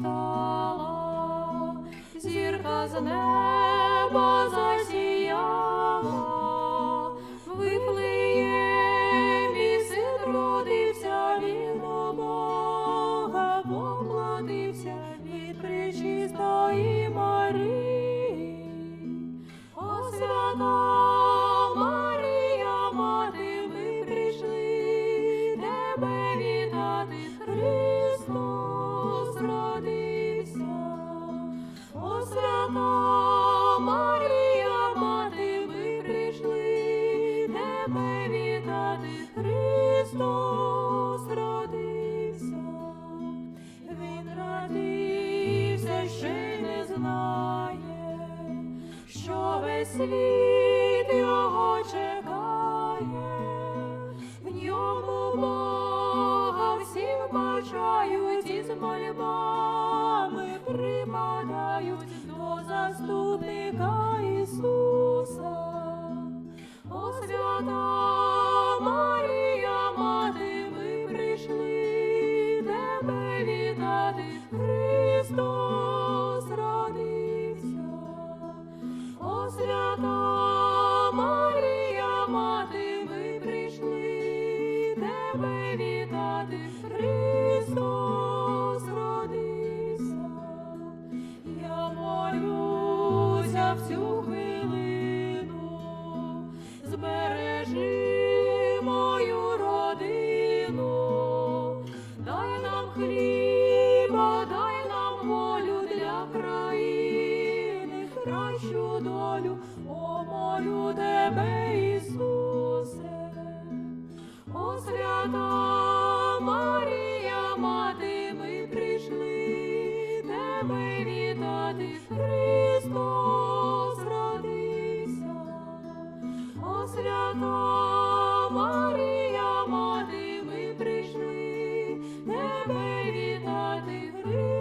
стала, зірка з неба засіяла, в Вифлеємі син родився, він до Бога воплотився від пречистої Марії. О, свята Марія, мати, ми прийшли тебе вітати, Христос родився. О, свята Марія, мати, ми прийшли тебе вітати, Христос родився. Він родився, ще й не знає, що весь світ його чекає. В ньому Бога всі вбачають і з мольбами припадають до заступника Ісуса. О, свята Марія, мати, ми прийшли тебе вітати, Христос родився. О, свята Марія, мати, ми прийшли тебе вітати, Христос родився. Я молюся в цю хвилину, збережи мою родину, дай нам хліба, дай нам волю для країни, кращу долю, о, молю тебе, Ісусе. О, свята Марія, мати, ми прийшли тебе вітати, Христос родився. О, свята Марія, мати, ми прийшли тебе вітати, Христос